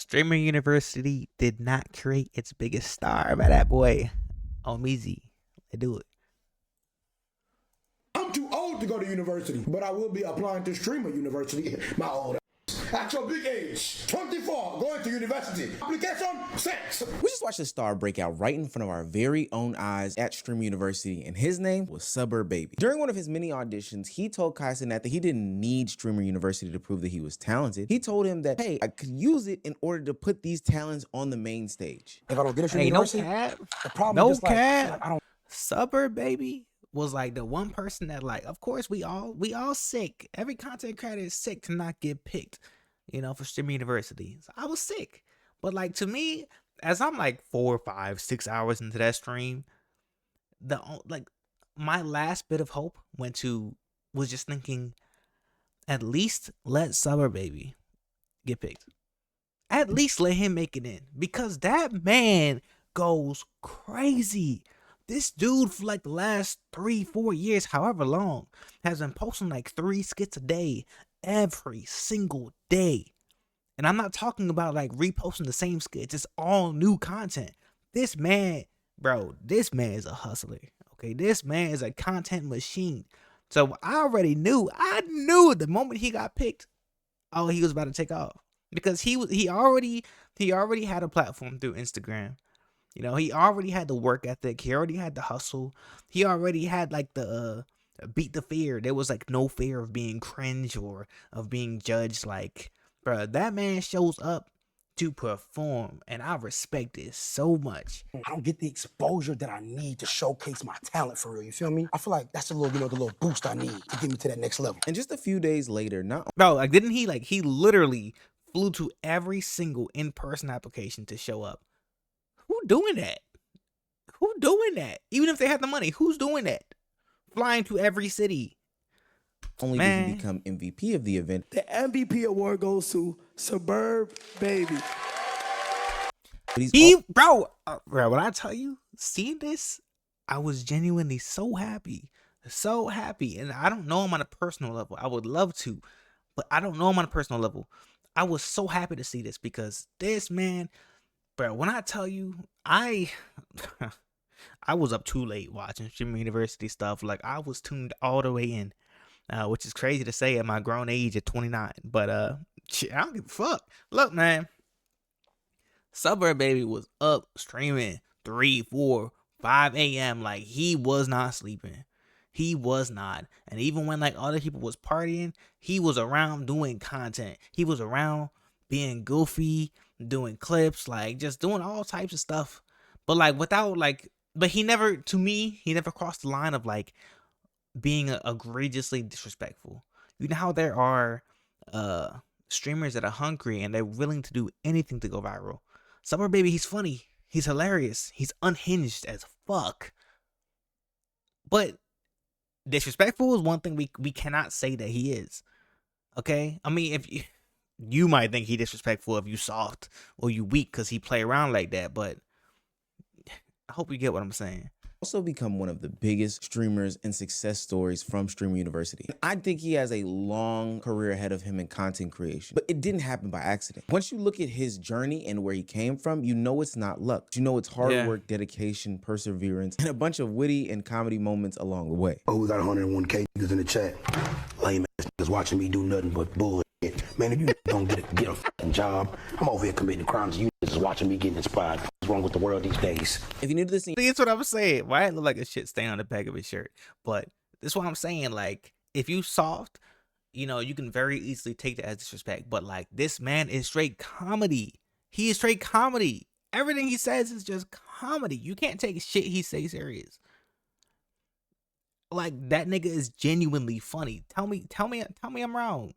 Streamer University did not create its biggest star by that boy Omizi. They do it. I'm too old to go to university, but I will be applying to Streamer University. My old at your big age, 24, going to university. Application 6. We just watched a star breakout right in front of our very own eyes at Streamer University, and his name was SuburbBaby. During one of his mini auditions, he told Kai Cenat that he didn't need Streamer University to prove that he was talented. He told him that, hey, I could use it in order to put these talents on the main stage. If I don't get a Streamer University, the problem is like, I don't. SuburbBaby was like the one person that, like, of course we all sick. Every content creator is sick to not get picked, you know, for Streamer University. So I was sick. But like, to me, as I'm like 4, 5, 6 hours into that stream, my last bit of hope was just thinking, at least let SuburbBaby get picked. At least let him make it in, because that man goes crazy. This dude, for like the last 3, 4 years, however long, has been posting like 3 skits a day, every single day. And I'm not talking about like reposting the same skits. It's all new content. This man, bro, this man is a hustler. Okay, this man is a content machine. So I knew the moment he got picked, oh, he was about to take off, because he already had a platform through Instagram. You know, he already had the work ethic. He already had the hustle. He already had like the beat the fear. There was like no fear of being cringe or of being judged. Like, bro, that man shows up to perform, and I respect it so much. I don't get the exposure that I need to showcase my talent for real. You feel me? I feel like that's the little boost I need to get me to that next level. And just a few days later, bro, like, didn't he, like, he literally flew to every single in-person application to show up. Who doing that? Who doing that? Even if they had the money, who's doing that? Flying to every city. Only did he become MVP of the event. The MVP award goes to SuburbBaby. Bro, when I tell you, seeing this, I was genuinely so happy. So happy. And I don't know him on a personal level. I would love to, but I don't know him on a personal level. I was so happy to see this, because this man, bro, when I tell you, I was up too late watching Streamer University stuff. Like, I was tuned all the way in, which is crazy to say at my grown age at 29. But shit, I don't give a fuck. Look, man, SuburbBaby was up streaming 3, 4, 5 a.m. Like, he was not sleeping. He was not. And even when like other people was partying, he was around doing content. He was around being goofy, doing clips, like just doing all types of stuff. But like without like, but he never, to me, he never crossed the line of like being egregiously disrespectful. You know how there are streamers that are hungry and they're willing to do anything to go viral. SuburbBaby, he's funny, he's hilarious, he's unhinged as fuck. But disrespectful is one thing we cannot say that he is. Okay? I mean, if you might think he disrespectful if you soft or you weak because he play around like that, but I hope you get what I'm saying. Also become one of the biggest streamers and success stories from Streamer University. I think he has a long career ahead of him in content creation, but it didn't happen by accident. Once you look at his journey and where he came from, you know it's not luck. You know it's hard work, dedication, perseverance, and a bunch of witty and comedy moments along the way. Oh, we got 101K niggas in the chat. Lame ass niggas watching me do nothing but bullshit. Man, if you don't get a fucking job, I'm over here committing crimes. You niggas watching me getting inspired. What's wrong with the world these days? If you're new to this scene, that's what I'm saying. Why it look like a shit stain on the back of his shirt? But that's what I'm saying. Like, if you soft, you know, you can very easily take that as disrespect. But like, this man is straight comedy. He is straight comedy. Everything he says is just comedy. You can't take shit he says serious. Like, that nigga is genuinely funny. Tell me I'm wrong.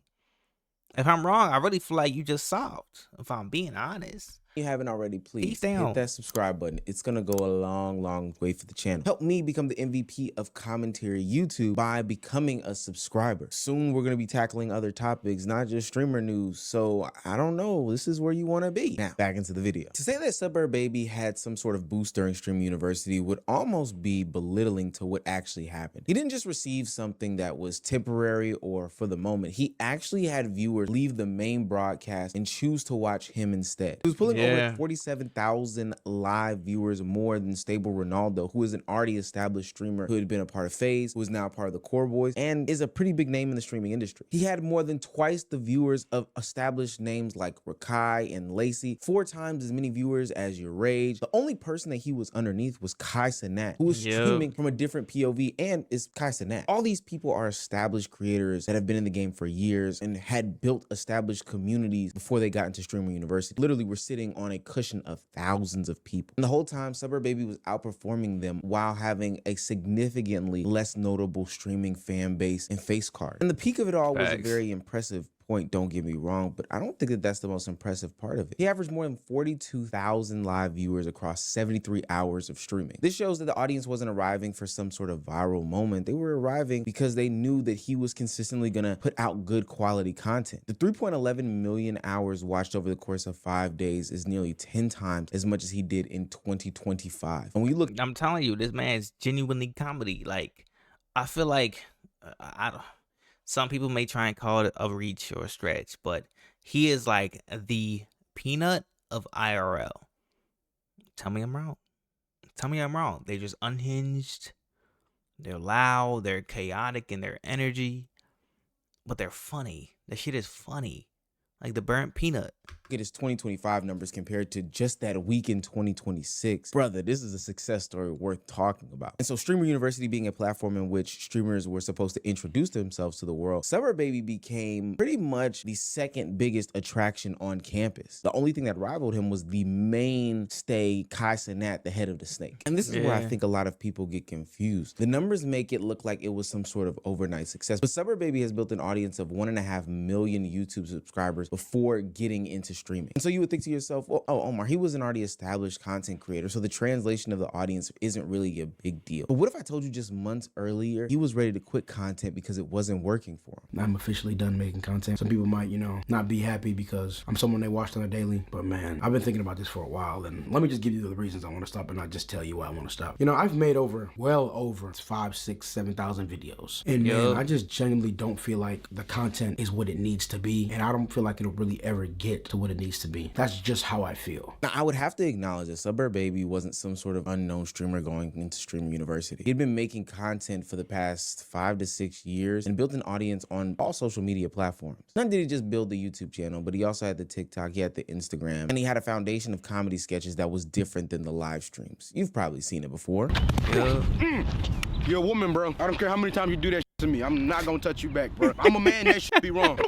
If I'm wrong, I really feel like you just soft, if I'm being honest. If you haven't already, please Peace hit down. that subscribe button. It's gonna go a long way for the channel. Help me become the MVP of commentary YouTube by becoming a subscriber. Soon we're gonna be tackling other topics, not just streamer news. So I don't know, this is where you wanna be. Now, back into the video. To say that SuburbBaby had some sort of boost during Stream University would almost be belittling to what actually happened. He didn't just receive something that was temporary or for the moment. He actually had viewers leave the main broadcast and choose to watch him instead. He was pulling over 47,000 live viewers more than Stable Ronaldo, who is an already established streamer who had been a part of FaZe, who is now a part of the Core Boys, and is a pretty big name in the streaming industry. He had more than twice the viewers of established names like Rakai and Lacey, 4 times as many viewers as Your Rage. The only person that he was underneath was Kai Cenat, who was streaming from a different POV and is Kai Cenat. All these people are established creators that have been in the game for years and had built established communities before they got into Streamer University. Literally, we're sitting on a cushion of thousands of people. And the whole time, SuburbBaby was outperforming them while having a significantly less notable streaming fan base and face card. And the peak of it all was a very impressive point, don't get me wrong, but I don't think that that's the most impressive part of it. He averaged more than 42,000 live viewers across 73 hours of streaming. This shows that the audience wasn't arriving for some sort of viral moment. They were arriving because they knew that he was consistently gonna put out good quality content. The 3.11 million hours watched over the course of 5 days is nearly 10 times as much as he did in 2025. And when you look, I'm telling you, this man is genuinely comedy. Like, I feel like I don't. Some people may try and call it a reach or a stretch, but he is like the Peanut of IRL. Tell me I'm wrong. Tell me I'm wrong. They're just unhinged. They're loud. They're chaotic in their energy. But they're funny. That shit is funny. Like the burnt peanut. Look at his 2025 numbers compared to just that week in 2026. Brother, this is a success story worth talking about. And so Streamer University being a platform in which streamers were supposed to introduce themselves to the world, SuburbBaby became pretty much the second biggest attraction on campus. The only thing that rivaled him was the mainstay Kai Cenat, the head of the snake. And this is where I think a lot of people get confused. The numbers make it look like it was some sort of overnight success, but SuburbBaby has built an audience of 1.5 million YouTube subscribers before getting into streaming. And so you would think to yourself, well, oh, Omar, he was an already established content creator, so the translation of the audience isn't really a big deal. But what if I told you just months earlier he was ready to quit content because it wasn't working for him? I'm officially done making content. Some people might, not be happy because I'm someone they watch on a daily, but man, I've been thinking about this for a while, and let me just give you the reasons I want to stop and not just tell you why I want to stop. I've made well over 5, 6, 7,000 videos, and man, I just genuinely don't feel like the content is what it needs to be, and I don't feel like it'll really ever get to what it needs to be. That's just how I feel. Now, I would have to acknowledge that SuburbBaby wasn't some sort of unknown streamer going into Streamer University. He'd been making content for the past 5 to 6 years and built an audience on all social media platforms. Not did he just build the YouTube channel, but he also had the TikTok, he had the Instagram, and he had a foundation of comedy sketches that was different than the live streams. You've probably seen it before. You're a woman, bro. I don't care how many times you do that to me. I'm not gonna touch you back, bro. I'm a man, that should be wrong.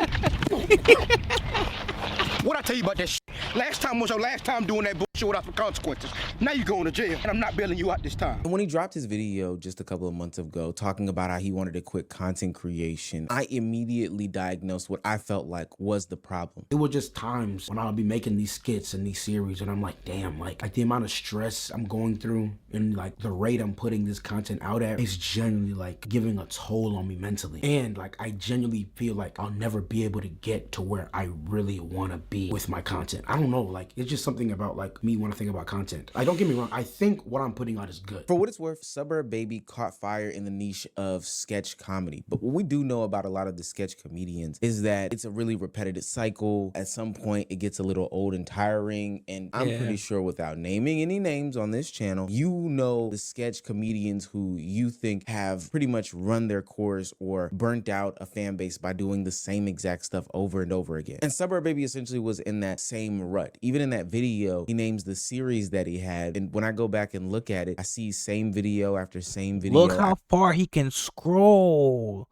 What I tell you about that shit? Last time was your last time doing that bullshit without the consequences. Now you going to jail, and I'm not bailing you out this time. And when he dropped his video just a couple of months ago talking about how he wanted to quit content creation, I immediately diagnosed what I felt like was the problem. It was just times when I'll be making these skits and these series, and I'm like, damn, like the amount of stress I'm going through and like the rate I'm putting this content out at is genuinely like giving a toll on me mentally. And like I genuinely feel like I'll never be able to get to where I really want to be with my content. I don't know, like it's just something about like me when I think about content. Like, don't get me wrong, I think what I'm putting out is good. For what it's worth, SuburbBaby caught fire in the niche of sketch comedy. But what we do know about a lot of the sketch comedians is that it's a really repetitive cycle. At some point, it gets a little old and tiring. And I'm pretty sure, without naming any names on this channel, you know the sketch comedians who you think have pretty much run their course or burnt out a fan base by doing the same exact stuff over and over again. And SuburbBaby essentially was in that same rut. Even in that video, he names the series that he had. And when I go back and look at it, I see same video after same video. Look how far he can scroll.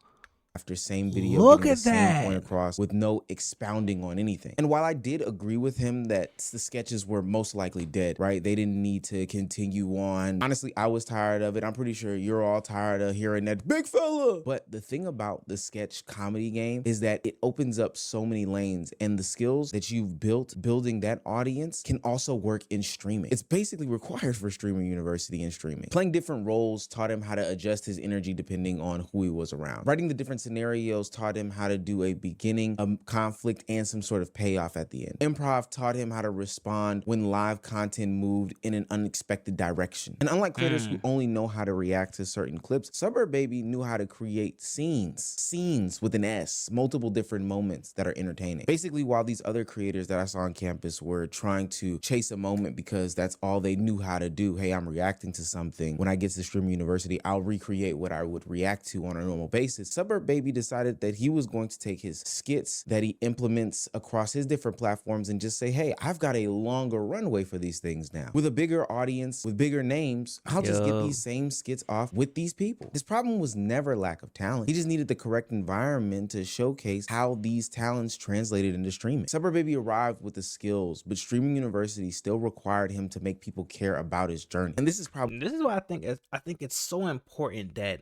after same video, Look getting the at same that. point across with no expounding on anything. And while I did agree with him that the sketches were most likely dead, right? They didn't need to continue on. Honestly, I was tired of it. I'm pretty sure you're all tired of hearing that big fella. But the thing about the sketch comedy game is that it opens up so many lanes, and the skills that you've built building that audience can also work in streaming. It's basically required for Streamer University and streaming. Playing different roles taught him how to adjust his energy depending on who he was around. Writing the different scenarios taught him how to do a beginning, a conflict, and some sort of payoff at the end. Improv taught him how to respond when live content moved in an unexpected direction. And unlike creators who only know how to react to certain clips, SuburbBaby knew how to create scenes with an S, multiple different moments that are entertaining. Basically, while these other creators that I saw on campus were trying to chase a moment because that's all they knew how to do. Hey, I'm reacting to something. When I get to Streamer University, I'll recreate what I would react to on a normal basis. SuburbBaby decided that he was going to take his skits that he implements across his different platforms and just say, hey, I've got a longer runway for these things now. With a bigger audience, with bigger names, I'll just get these same skits off with these people. His problem was never lack of talent. He just needed the correct environment to showcase how these talents translated into streaming. SuburbBaby arrived with the skills, but Streaming University still required him to make people care about his journey. And this is why I think it's so important that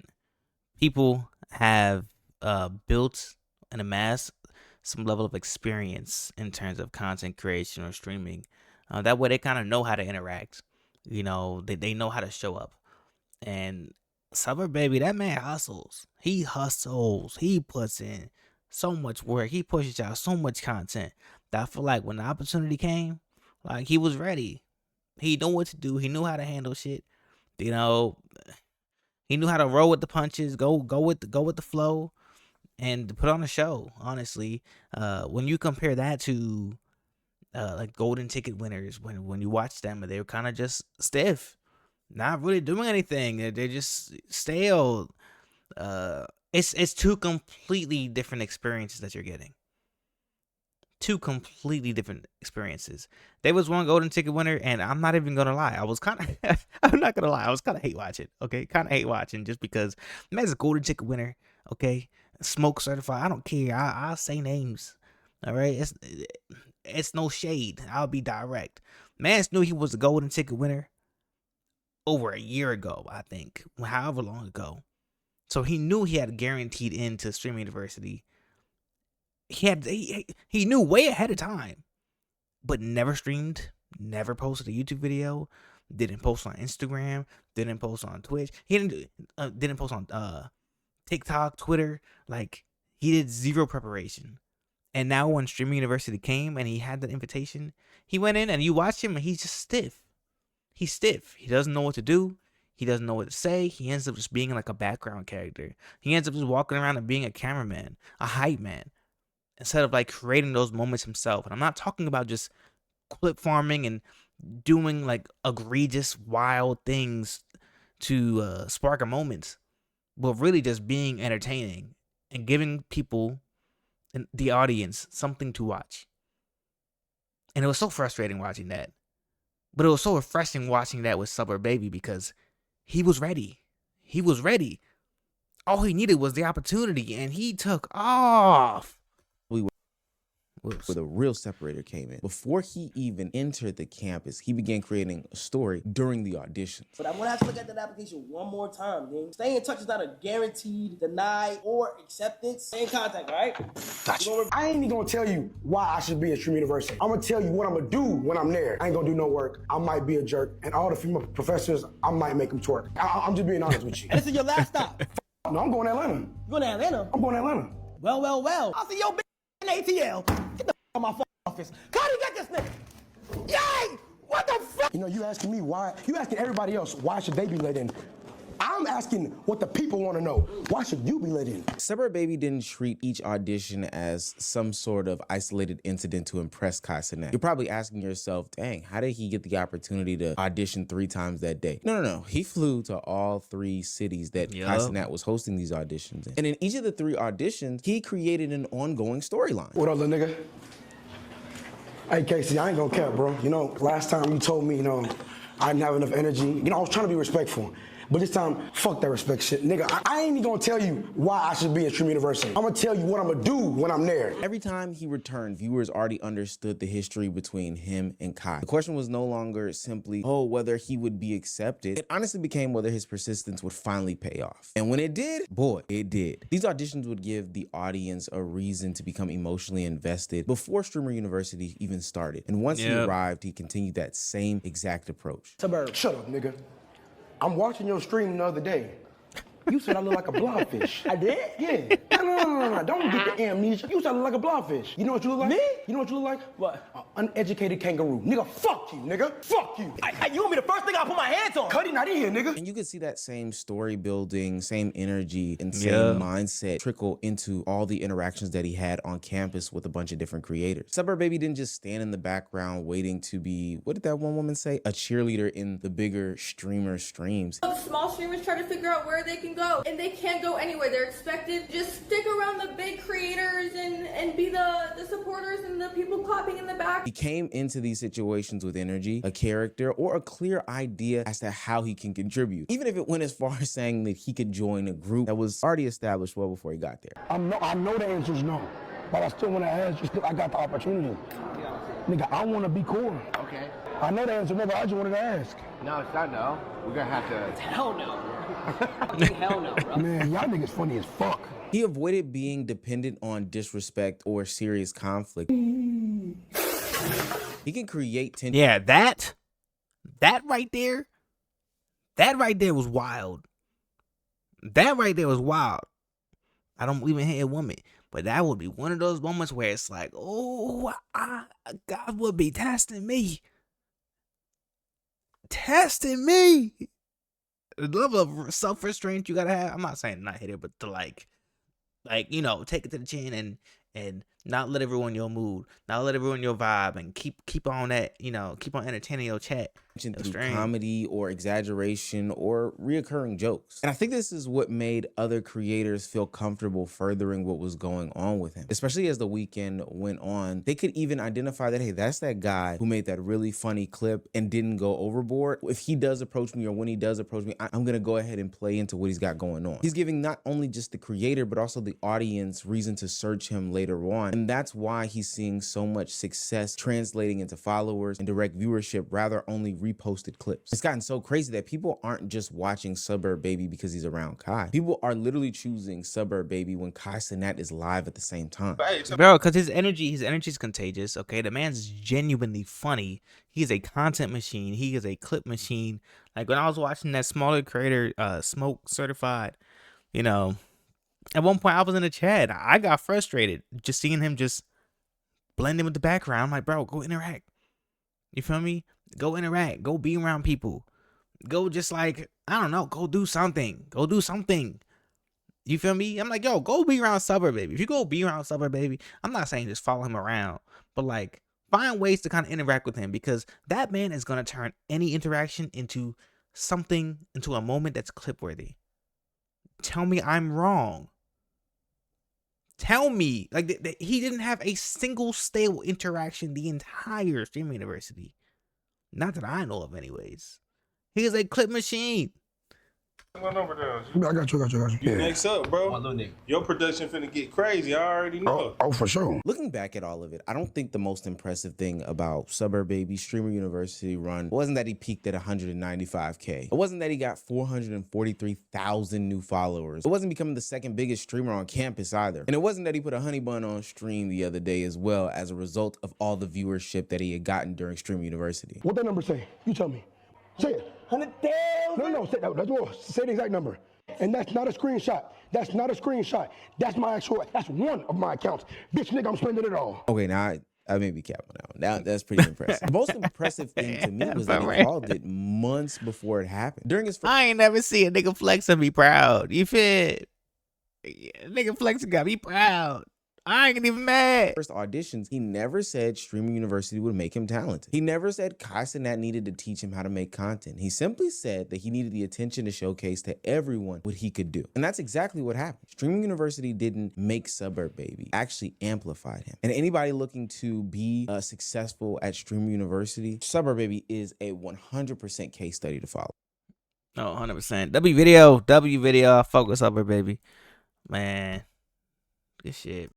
people have built and amassed some level of experience in terms of content creation or streaming. That way they kind of know how to interact. You know, they know how to show up. And SuburbBaby, that man hustles. He hustles. He puts in so much work. He pushes out so much content that I feel like when the opportunity came, like he was ready. He knew what to do. He knew how to handle shit. You know, he knew how to roll with the punches, go with the flow, and put on a show. Honestly, when you compare that to like golden ticket winners, when you watch them, they're kind of just stiff, not really doing anything. They're just stale. It's two completely different experiences that you're getting. Two completely different experiences. There was one golden ticket winner, and I'm not even gonna lie. I was kind of, I'm not gonna lie. I was kind of hate watching. Okay, kind of hate watching just because man's a golden ticket winner. Okay, smoke certified. I don't care. I'll say names. All right, it's no shade. I'll be direct. Mans knew he was a golden ticket winner over a year ago, I think, however long ago. So he knew he had a guaranteed into Streaming University. He knew way ahead of time, but never streamed, never posted a YouTube video, didn't post on Instagram, didn't post on Twitch. He didn't post on TikTok, Twitter. Like, he did zero preparation. And now when Streaming University came and he had that invitation, he went in and you watch him and he's just stiff. He's stiff. He doesn't know what to do. He doesn't know what to say. He ends up just being like a background character. He ends up just walking around and being a cameraman, a hype man, instead of like creating those moments himself. And I'm not talking about just clip farming and doing like egregious, wild things to spark a moment, but really just being entertaining and giving people and the audience something to watch. And it was so frustrating watching that. But it was so refreshing watching that with SuburbBaby because he was ready. He was ready. All he needed was the opportunity, and he took off. Where the real separator came in. Before he even entered the campus, he began creating a story during the auditions. But I'm gonna have to look at that application one more time, gang. Stay in touch is not a guaranteed deny or acceptance. Stay in contact, all right? Gotcha. I ain't even gonna tell you why I should be at Stream University. I'm gonna tell you what I'm gonna do when I'm there. I ain't gonna do no work. I might be a jerk. And all the female professors, I might make them twerk. I'm just being honest with you. And this is your last stop. No, I'm going to Atlanta. You going to Atlanta? I'm going to Atlanta. Well. I'll see your bitch in ATL. Get the out my office. Cody, get this nigga. Yay! What the fuck? You know, you asking me why, you asking everybody else, why should they be let in? I'm asking what the people want to know. Why should you be let in? SuburbBaby didn't treat each audition as some sort of isolated incident to impress Kai Cenat. You're probably asking yourself, dang, how did he get the opportunity to audition 3 times that day? No. He flew to all 3 cities that Kai Cenat was hosting these auditions in. And in each of the 3 auditions, he created an ongoing storyline. What up, little nigga? Hey, Casey, I ain't gonna cap, bro. You know, last time you told me, you know, I didn't have enough energy. You know, I was trying to be respectful. But this time, fuck that respect shit. Nigga, I ain't even gonna tell you why I should be in Stream University. I'm gonna tell you what I'm gonna do when I'm there. Every time he returned, viewers already understood the history between him and Kai. The question was no longer simply, oh, whether he would be accepted. It honestly became whether his persistence would finally pay off. And when it did, boy, it did. These auditions would give the audience a reason to become emotionally invested before Streamer University even started. And once he arrived, he continued that same exact approach. Suburb. Shut up, nigga. I'm watching your stream the other day. You said I look like a blobfish. I did? Yeah. No. Don't get the amnesia. You said I look like a blobfish. You know what you look like? Me? You know what you look like? What? An uneducated kangaroo. Nigga, fuck you, nigga. Fuck you. You want me the first thing I put my hands on? Cuddy not in here, nigga. And you could see that same story building, same energy, and same mindset trickle into all the interactions that he had on campus with a bunch of different creators. SuburbBaby didn't just stand in the background waiting to be, what did that one woman say? A cheerleader in the bigger streamer streams. The small streamers try to figure out where they can go, and they can't go anywhere. They're expected to just stick around the big creators and be the supporters and the people clapping in the back. He came into these situations with energy, a character, or a clear idea as to how he can contribute, even if it went as far as saying that he could join a group that was already established well before he got there. I know the answer is no, but I still want to ask just because I got the opportunity. Nigga, I want to be cool. Okay. I know the answer, no, but I just wanted to ask. No, it's not no. We're gonna have to. Hell no. Hell no, bro. Man, y'all niggas funny as fuck. He avoided being dependent on disrespect or serious conflict. He can create tension. Yeah, that right there was wild. That right there was wild. I don't even hate a woman, but that would be one of those moments where it's like, oh, God would be testing me. Testing me. The level of self-restraint you gotta have. I'm not saying not hit it, but to like, you know, take it to the chin and not let everyone your mood, not let everyone your vibe, and keep on that, you know, keep on entertaining your chat. Through comedy or exaggeration or reoccurring jokes. And I think this is what made other creators feel comfortable furthering what was going on with him. Especially as the weekend went on, they could even identify that, hey, that's that guy who made that really funny clip and didn't go overboard. If he does approach me or when he does approach me, I'm gonna go ahead and play into what he's got going on. He's giving not only just the creator, but also the audience reason to search him later on. And that's why he's seeing so much success translating into followers and direct viewership, rather only reposted clips. It's gotten so crazy that people aren't just watching SuburrbBaby because he's around Kai. People are literally choosing SuburrbBaby when Kai Cenat is live at the same time. Bro, because his energy is contagious, okay? The man's genuinely funny. He's a content machine. He is a clip machine. Like when I was watching that smaller creator, Smoke Certified, you know, at one point I was in the chat. I got frustrated just seeing him just blend in with the background. I'm like, bro, go interact. You feel me? Go interact. Go be around people. Go just like, I don't know, go do something. Go do something. You feel me? I'm like, yo, go be around SuburrbBaby. If you go be around SuburrbBaby, I'm not saying just follow him around, but like find ways to kind of interact with him, because that man is going to turn any interaction into something, into a moment that's clip worthy. Tell me I'm wrong. Tell me, like, he didn't have a single stale interaction the entire Streaming University. Not that I know of, anyways. He is a clip machine. What number down? I got you. You next up, bro. Oh, little nigga. Your production finna get crazy. I already know. Oh, for sure. Looking back at all of it, I don't think the most impressive thing about SuburrbBaby Streamer University run wasn't that he peaked at 195K. It wasn't that he got 443,000 new followers. It wasn't becoming the second biggest streamer on campus either. And it wasn't that he put a honey bun on stream the other day as well, as a result of all the viewership that he had gotten during Streamer University. What that number say? You tell me. Say it. 100,000. No, say that. That's more. Say the exact number. And that's not a screenshot. That's not a screenshot. That's my actual. That's one of my accounts. Bitch, nigga, I'm spending it all. Okay, now I may be capping out. That's pretty impressive. The most impressive thing to me was that he called it months before it happened. During his first I ain't never see a nigga flex and be proud. You feel? Nigga flex got me proud. I ain't even mad. first auditions, he never said Streaming University would make him talented. He never said Kai Cenat needed to teach him how to make content. He simply said that he needed the attention to showcase to everyone what he could do. And that's exactly what happened. Streaming University didn't make SuburrbBaby, actually amplified him. And anybody looking to be successful at Streaming University, SuburrbBaby is a 100% case study to follow. Oh, 100%. W video. I fuck with SuburbBaby. Man, good shit.